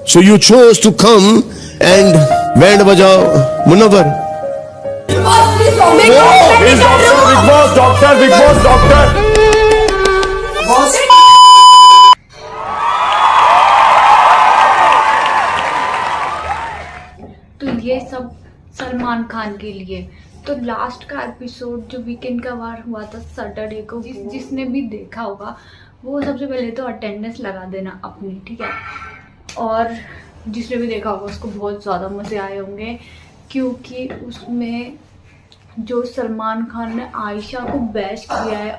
So you chose to come and band बजाओ Munawar. Doctor Bigg Boss doctor. तो ये सब सलमान खान के लिए। तो लास्ट का एपिसोड जो वीकेंड का वार हुआ था सैटरडे को, जिसने भी देखा होगा वो सबसे पहले तो अटेंडेंस लगा देना अपनी, ठीक है। और जिसने भी देखा होगा उसको बहुत ज़्यादा मज़े आए होंगे, क्योंकि उसमें जो सलमान खान ने आयशा को बैश किया है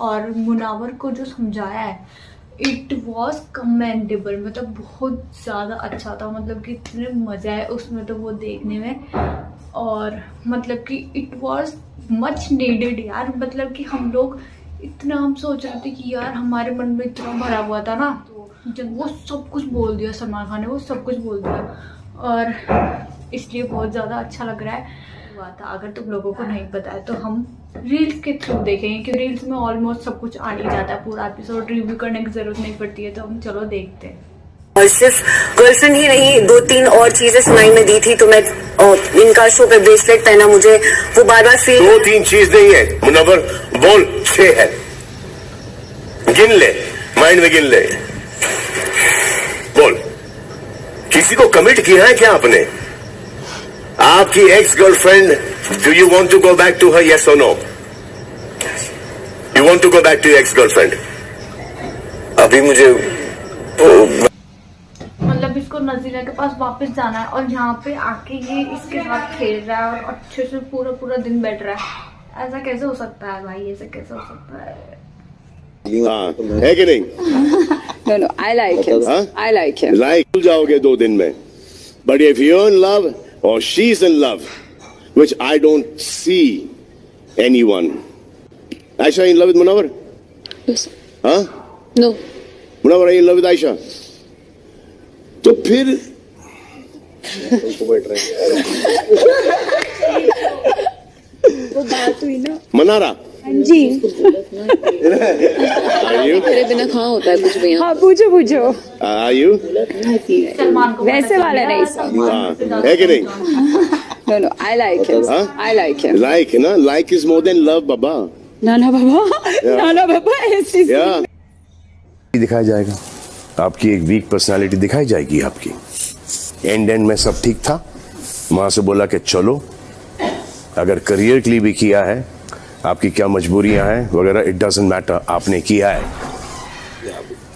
और मुनावर को जो समझाया है, इट वॉज कमेंडेबल। मतलब बहुत ज़्यादा अच्छा था, मतलब कि इतने मज़े आए उसमें तो वो देखने में। और मतलब कि इट वॉज मच नीडेड यार। मतलब कि हम लोग इतना हम सोच रहे थे कि यार हमारे मन में इतना भरा हुआ था ना, तो जब वो सब कुछ बोल दिया सलमान खान ने, वो सब कुछ बोल दिया और इसलिए बहुत ज़्यादा अच्छा लग रहा है। हुआ था, अगर तुम लोगों को नहीं पता है तो हम रील्स के थ्रू देखेंगे, क्योंकि रील्स में ऑलमोस्ट सब कुछ आ नहीं जाता है, पूरा एपिसोड रिव्यू करने की जरूरत नहीं पड़ती है। तो हम चलो देखते हैं। और सिर्फ गर्लफ्रेंड ही नहीं, 2-3 और चीजें सुनाई में दी थी। तो मैं इनका शो पे ब्रेसलेट पहना, मुझे वो बार बार फील। 2-3 चीज नहीं है मुनव्वर, बोल 6 है, गिन ले, माइंड में गिन ले, बोल। किसी को कमिट किया है क्या आपने? आपकी ex girlfriend, do you want to go back to her, yes और no? You want to go back to ex girlfriend? अभी मुझे मतलब इसको नजीला के पास वापस जाना है और यहाँ पे आके ये इसके साथ खेल रहा है और अच्छे से पूरा दिन बैठ रहा है। ऐसा कैसे हो सकता है भाई, ऐसा कैसे हो सकता है? हाँ, है कि नहीं? No, I like him. Huh? I like him. भूल जाओगे 2 दिन में। But if you're in love or she's in love, which I don't see anyone. Aisha in love with Munawar? Yes. Huh? No. Munawar, are you in love with Aisha? तो फिर वो बात हुई ना। मनारा जी। आयु तेरे बिना कहाँ होता है कुछ भी। हाँ पूछो। आयु सलमान को वैसे वाला नहीं सब। हाँ, है कि नहीं? No, I like him. Huh? I like him. Like है ना, like is more than love बाबा। नाना बाबा ऐसी दिखाया जाएगा, आपकी एक वीक पर्सनालिटी दिखाई जाएगी आपकी। एंड में सब ठीक था, वहां से बोला कि चलो, अगर करियर के लिए भी किया है, आपकी क्या मजबूरियां हैं वगैरह, इट डजंट मैटर, आपने किया है।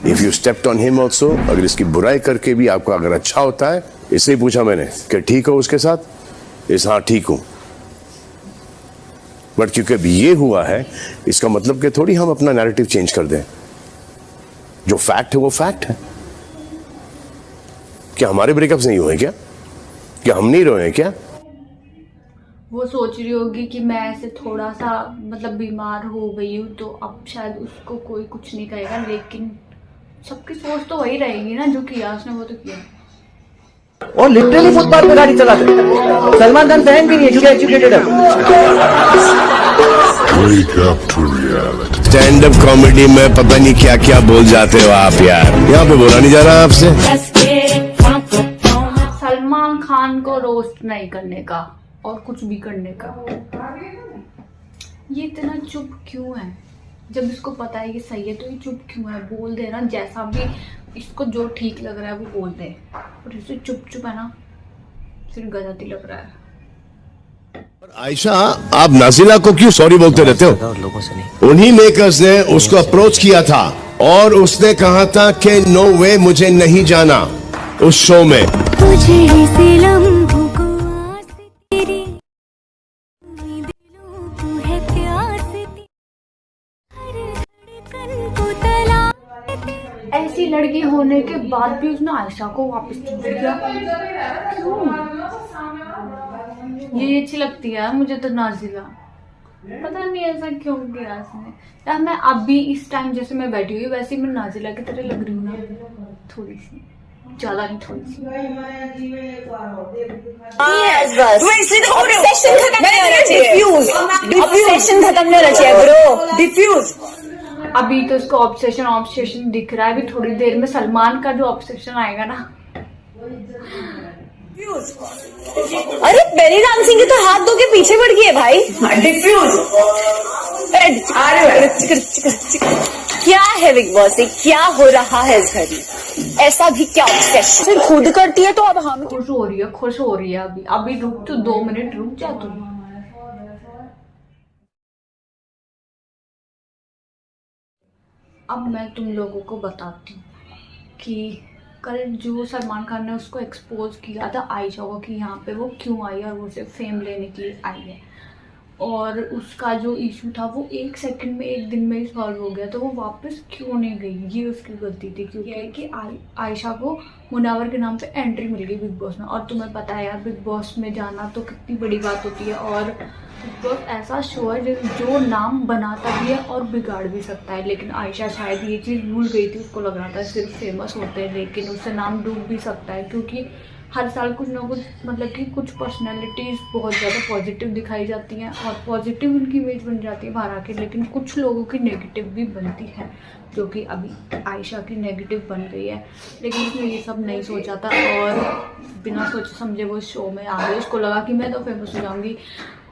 If you stepped on him also, अगर इसकी बुराई करके भी आपको अगर अच्छा होता है, इससे ही पूछा मैंने कि ठीक हो उसके साथ, हाँ ठीक हूं। बट क्योंकि अब ये हुआ है, इसका मतलब कि थोड़ी हम अपना नैरेटिव चेंज कर दें। जो फैक्ट है वो फैक्ट है। क्या हमारे ब्रेकअप्स नहीं हुए क्या? क्या हम नहीं रोए क्या? वो सोच रही होगी कि मैं ऐसे थोड़ा सा मतलब बीमार हो गई हूँ तो अब शायद उसको कोई कुछ नहीं कहेगा, लेकिन सबकी सोच तो वही रहेगी ना, जो किया उसने वो तो किया। और लिटरली फुटपाथ पे गाड़ी चलाते। सलमान खान फैन भी नहीं है क्योंकि एजुकेटेड है। स्टैंड अप कॉमेडी में पता नहीं क्या क्या बोल जाते हो आप यार, यहाँ पे बोला नहीं जा रहा आपसे। सलमान खान को रोस्ट नहीं करने का और कुछ भी करने का, ये इतना चुप क्यों है? जब इसको पता है कि सही है तो ये चुप क्यों है? बोल दे ना, जैसा भी इसको जो ठीक लग रहा है वो बोल दे। और इसे चुप है ना, फिर गलत ही लग रहा है। आयशा, आप नाजिला को क्यों सॉरी बोलते रहते हो? लोगों से नहीं। उन्हीं मेकर्स ने उसको अप्रोच किया था और उसने कहा था कि नो वे, मुझे नहीं जाना उस शो में। ऐसी लड़की होने के बाद भी उसने आयशा को वापस छोड़ दिया, क्यों? ये अच्छी लगती है मुझे तो नाजिला, पता नहीं ऐसा क्यों किया इसने। यार मैं अभी इस टाइम जैसे मैं बैठी हुई वैसे मैं नाजिला की तरह लग रही हूँ ना, थोड़ी सी, ज्यादा नहीं थोड़ी सी। ऑब्सेशन खत्म नहीं होना चाहिए ब्रो, डिफ्यूज। अभी तो इसको ऑब्सेशन दिख रहा है, अभी थोड़ी देर में सलमान का जो ऑब्सेशन आएगा ना। अरे बेली डांसिंग के तो हाथ धो के पीछे पड़ गई है भाई। डिफ्यूज क्या है बिग बॉस से, क्या हो रहा है इस घर में? ऐसा भी क्या ऑब्सेशन खुद करती है तो अब हम खुश हो रही है अभी रुक तो 2 मिनट रुक जा तू। अब मैं तुम लोगों को बताती हूँ कि कल जो सलमान खान ने उसको एक्सपोज किया था आयशा को कि यहाँ पे वो क्यों आई और वो सिर्फ फेम लेने के लिए आई है, और उसका जो इशू था वो 1 सेकंड में 1 दिन में ही सॉल्व हो गया, तो वो वापस क्यों नहीं गई, ये उसकी गलती थी। क्योंकि आयशा को मुनावर के नाम पे एंट्री मिल गई बिग बॉस में, और तुम्हें पता है यार बिग बॉस में जाना तो कितनी बड़ी बात होती है, और बिग बॉस ऐसा शो है जो नाम बनाता भी है और बिगाड़ भी सकता है। लेकिन आयशा शायद ये चीज़ भूल गई थी, उसको लग रहा था सिर्फ फेमस होते हैं, लेकिन उससे नाम डूब भी सकता है। क्योंकि हर साल कुछ ना कुछ मतलब कि कुछ पर्सनालिटीज़ बहुत ज़्यादा पॉजिटिव दिखाई जाती हैं और पॉजिटिव उनकी इमेज बन जाती है बाहर आके, लेकिन कुछ लोगों की नेगेटिव भी बनती है, जो कि अभी आयशा की नेगेटिव बन गई है। लेकिन उसने ये सब नहीं सोचा था और बिना सोचे समझे वो शो में आ गई। उसको लगा कि मैं तो फेमस हो जाऊँगी,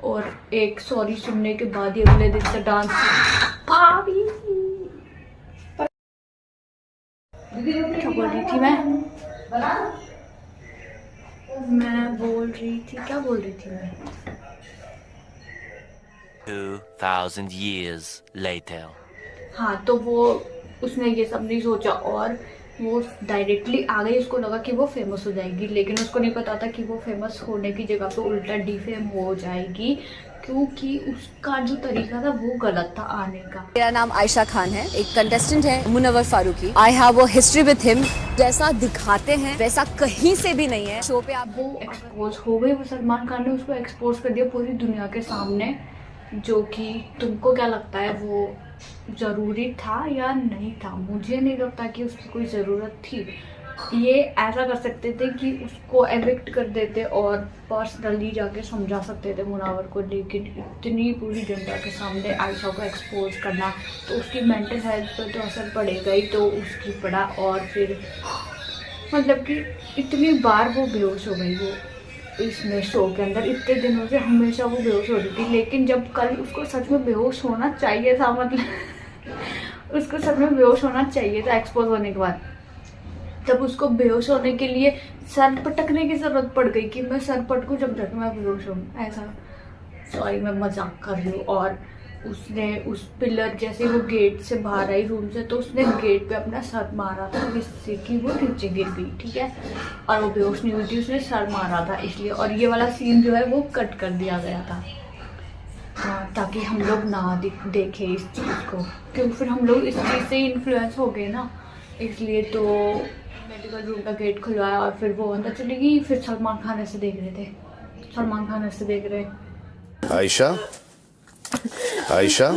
और एक सॉरी सुनने के बाद ही अगले दिन से डांस क्या बोल रही थी मैं बोल रही थी क्या बोल रही थी मैं 2000 years later. हाँ, तो वो उसने ये सब नहीं सोचा और वो डायरेक्टली आ गई। उसको लगा कि वो फेमस हो जाएगी, लेकिन उसको नहीं पता था कि वो फेमस होने की जगह पे उल्टा डिफेम हो जाएगी, क्योंकि उसका जो तरीका था वो गलत था आने का। मेरा नाम आयशा खान है, एक कंटेस्टेंट है Munawar Faruqui. I have a history with him. जैसा दिखाते हैं वैसा कहीं से भी नहीं है। शो पे आप वो एक्सपोज हो गई, वो सलमान खान ने उसको एक्सपोज कर दिया पूरी दुनिया के सामने, जो कि तुमको क्या लगता है वो ज़रूरी था या नहीं था? मुझे नहीं लगता कि उसकी कोई ज़रूरत थी। ये ऐसा कर सकते थे कि उसको एविक्ट कर देते और पर्सनली जाके समझा सकते थे मुनावर को, लेकिन इतनी पूरी जनता के सामने आयशा को एक्सपोज करना तो उसकी मेंटल हेल्थ पर तो असर पड़ेगा ही, तो उसकी पड़ा। और फिर मतलब कि इतनी बार वो बेहोश हो गई वो इसमें शो के अंदर, इतने दिनों से हमेशा वो बेहोश हो रही थी, लेकिन जब कल उसको सच में बेहोश होना चाहिए था, मतलब उसको सच में बेहोश होना चाहिए था एक्सपोज होने के बाद, तब उसको बेहोश होने के लिए सर पटकने की ज़रूरत पड़ गई कि मैं सर पटकूं जब तक मैं बेहोश हूँ। ऐसा, सॉरी मैं मजाक कर रही हूँ। और उसने उस पिलर जैसे वो गेट से बाहर आई रूम से, तो उसने गेट पे अपना सर मारा था जिससे कि वो नीचे गिर गई, ठीक है, और वो बेहोश नहीं हुई थी, उसने सर मारा था इसलिए। और ये वाला सीन जो है वो कट कर दिया गया था, हाँ, ताकि हम लोग ना देखें इस चीज़ को, क्योंकि फिर हम लोग इस चीज़ से इन्फ्लुएंस हो गए ना, इसलिए। तो मेडिकल रूम का गेट खुलवाया और फिर वो अंदर चली गई। फिर सलमान खान ऐसे देख रहे थे, सलमान खान ऐसे देख रहे। आयशा आयशा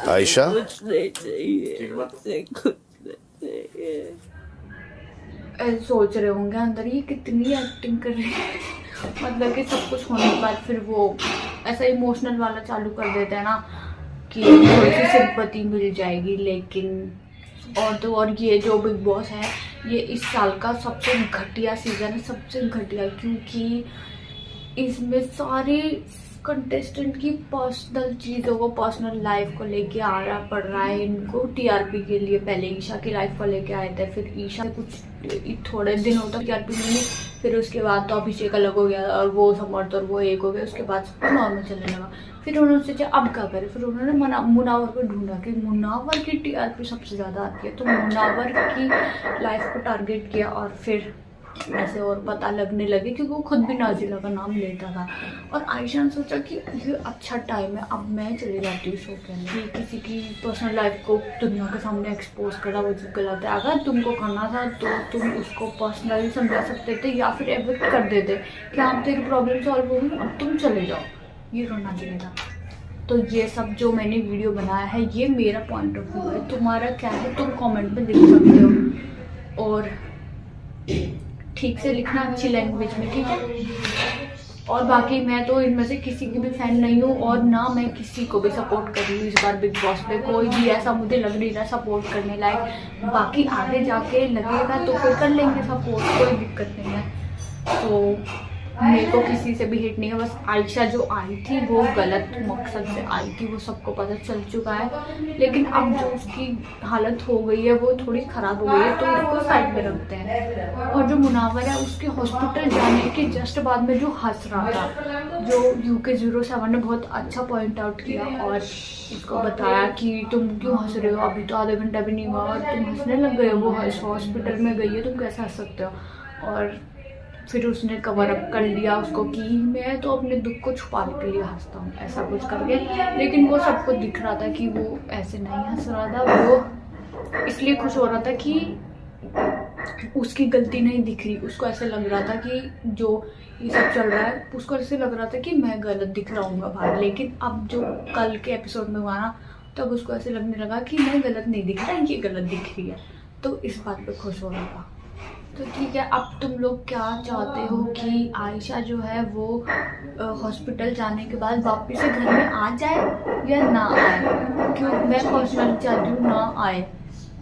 आयशा सोच रहे होंगे अंदर ये कितनी एक्टिंग कर रही है, मतलब कि सब कुछ होने के बाद फिर वो ऐसा इमोशनल वाला चालू कर देते हैं ना कि थोड़ी सी सिंपैथी मिल जाएगी। लेकिन और तो और ये जो बिग बॉस है ये इस साल का सबसे घटिया सीज़न है, सबसे घटिया, क्योंकि इसमें सारे कंटेस्टेंट की पर्सनल चीज़ों को, पर्सनल लाइफ को लेके आना पड़ रहा है इनको टीआरपी के लिए। पहले ईशा की लाइफ को लेके आए थे, फिर ईशा कुछ थोड़े दिनों तक टीआरपी मिली, फिर उसके बाद तो अभिषेक अलग हो गया और वो समर्थ और वो एक हो गया, उसके बाद सबको नॉर्मल चलने लगा। फिर उन्होंने सोचा अब क्या करें, फिर उन्होंने मुनावर को ढूंढा कि मुनावर की टीआरपी सबसे ज़्यादा आती है, तो मुनावर की लाइफ को टारगेट किया और फिर ऐसे और पता लगने लगे, क्योंकि वो खुद भी नाजिला का नाम लेता था। और आयशा ने सोचा कि ये अच्छा टाइम है, अब मैं चली जाती हूँ शो के अंदर, किसी की पर्सनल लाइफ को दुनिया के सामने एक्सपोज करा वो चीज़ गलत है। अगर तुमको करना था तो तुम उसको पर्सनली समझा सकते थे या फिर एविक्ट कर देते कि हाँ तेरी प्रॉब्लम सॉल्व होगी अब तुम चले जाओ, ये रोना चाहिए था। तो ये सब जो मैंने वीडियो बनाया है ये मेरा पॉइंट ऑफ व्यू है, तुम्हारा क्या है तुम कमेंट में लिख सकते हो, और ठीक से लिखना, अच्छी लैंग्वेज में, ठीक है। और बाकी मैं तो इनमें से किसी की भी फैन नहीं हूँ और ना मैं किसी को भी सपोर्ट कर रही हूँ इस बार बिग बॉस पे। कोई भी ऐसा मुझे लग नहीं रहा सपोर्ट करने लायक। बाकी आगे जाके लगेगा तो फिर कर लेंगे सपोर्ट, कोई दिक्कत नहीं है। तो मेरे को किसी से भी हिट नहीं है, बस आयशा जो आई थी वो गलत मकसद से आई थी, वो सबको पता चल चुका है। लेकिन अब जो उसकी हालत हो गई है वो थोड़ी ख़राब हो गई है, तो उसको साइड में रखते हैं। और जो मुनावर है उसके हॉस्पिटल जाने के जस्ट बाद में जो हंस रहा था, जो UK07 ने बहुत अच्छा पॉइंट आउट किया और इसको बताया कि तुम क्यों हंस रहे हो, अभी तो आधा घंटा भी नहीं हुआ और तुम हंसने लग गए हो, वो हॉस्पिटल में गई है, तुम कैसे हंस सकते हो। और फिर उसने कवर अप कर लिया उसको कि मैं तो अपने दुख को छुपाने के लिए हंसता हूँ, ऐसा कुछ करके। लेकिन वो सबको दिख रहा था कि वो ऐसे नहीं हंस रहा था, वो इसलिए खुश हो रहा था कि उसकी गलती नहीं दिख रही। उसको ऐसे लग रहा था कि जो ये सब चल रहा है उसको ऐसे लग रहा था कि मैं गलत दिख रहा हूँ बाहर। लेकिन अब जो कल के एपिसोड में हुआ ना, तब उसको ऐसे लगने लगा कि मैं गलत नहीं दिख रहा, ये गलत दिख रही है। तो इस बात पे खुश हो रहा था। तो ठीक है, अब तुम लोग क्या चाहते हो कि आयशा जो है वो हॉस्पिटल जाने के बाद वापस से घर में आ जाए या ना आए? क्यों, मैं पर्सनली चाहती हूँ ना आए।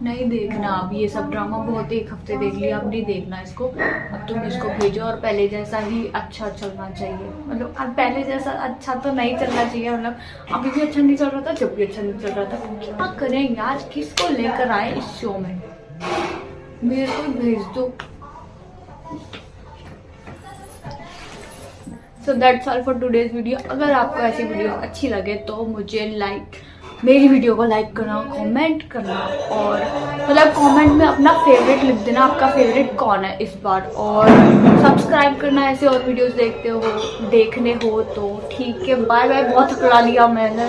नहीं देखना अब ये सब ड्रामा, बहुत एक हफ्ते देख लिया, अब नहीं देखना इसको। अब तुम इसको भेजो और पहले जैसा ही अच्छा चलना चाहिए। मतलब अब पहले जैसा अच्छा तो नहीं चलना चाहिए, मतलब अभी भी अच्छा नहीं चल रहा था, जब भी अच्छा नहीं चल रहा था। क्या करें यार, किसको लेकर आए इस शो में, मेरे को भेज दो। So that's all for today's video. अगर आपको ऐसी वीडियो अच्छी लगे तो मुझे मेरी वीडियो को लाइक करना, कमेंट करना और मतलब कमेंट में अपना फेवरेट लिख देना, आपका फेवरेट कौन है इस बार। और सब्सक्राइब करना ऐसे और वीडियोस देखने हो तो। ठीक है, बाय बाय। बहुत हकला लिया मैंने।